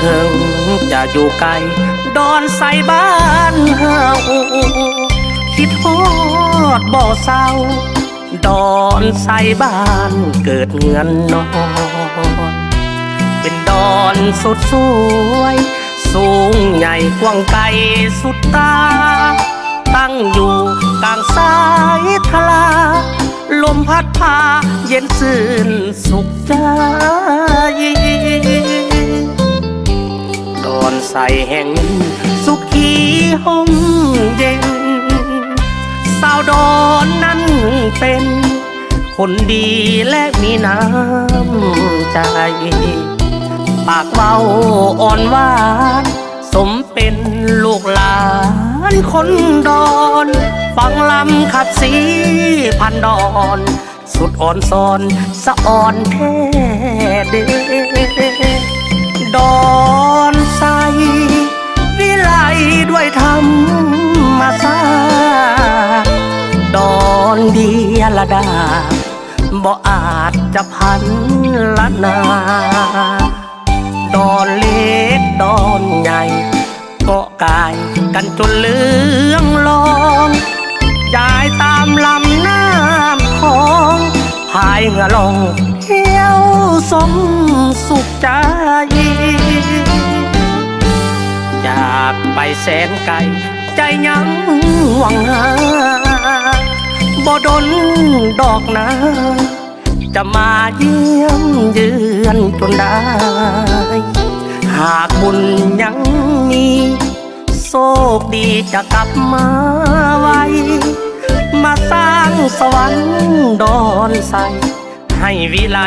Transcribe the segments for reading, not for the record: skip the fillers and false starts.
ถึงจะอยู่ไกลดอนใส่บ้านเฮาคิดฮอดบ่เศร้าดอนใส่บ้านเกิดเงินนอนเป็นดอนสุดสวยสูงใหญ่กว้างไกลสุดตาตั้งอยู่กลางสายทลาลมพัดพาเย็นซื่นสุขใจดอนใสแห่งสุขีห่มเย็นสาวดอนนั้นเป็นคนดีและมีน้ำใจปากเบาอ่อนหวานสมเป็นลูกหลานคนดอนฟังลำขับสีพันดอนสุดอ่อนซอนสะอ่อนแท้เดดอนใสวิไลด้วยธรรมศาสตร์ดอนเดียละดาบ่อาจจะพันละนาดอนเล็กดอนใหญ่เกาะกายกันจนเลืองลองย้ายตามลำน้ำของพายเหงื่อลงเที่ยวสมสุขใจอยากไปแสนไกลใจยังหวังหาบ่ดนดอกนาจะมาเยี่ยมเยือนจนได้หากบุญยังมีโชคดีจะกลับมาไว้มาสร้างสวรรค์ดอนใสให้วิไล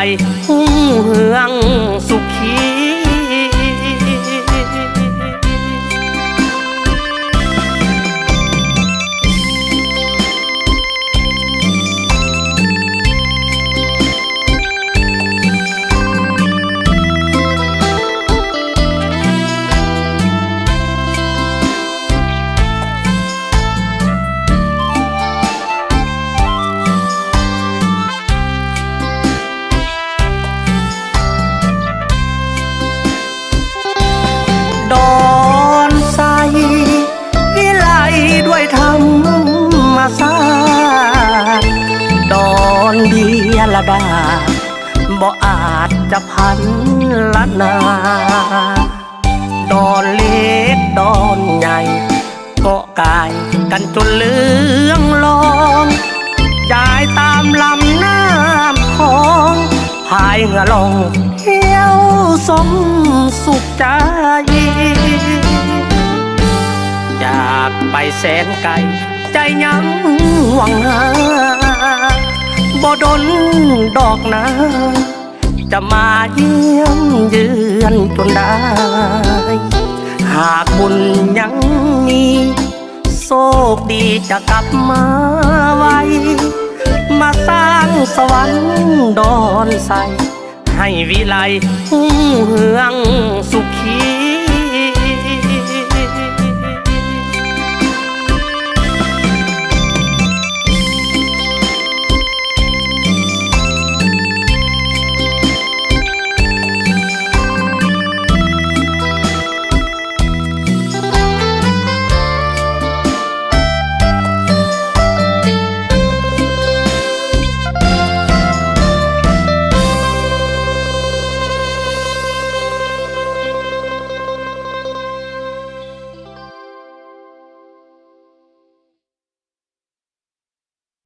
หุ่งเฮืองสุขีดอนใสวิไลด้วยธรรมศาสตร์ดอนเดียละดาบ่อาจจะพันละนาดอนเล็กดอนใหญ่เกาะกายกันจนเลืองลองย้ายตามลำน้ำของพายเหงื่อลงเที่ยวสมสุขใจอยากไปแสนไกลใจยังหวังหาบ่ดนดอกนาจะมาเยี่ยมเยือนจนได้หากบุญยังมีโชคดีจะกลับมาไว้มาสร้างสวรรค์ดอนใสให้วิไลหุ่งเฮืองสุขี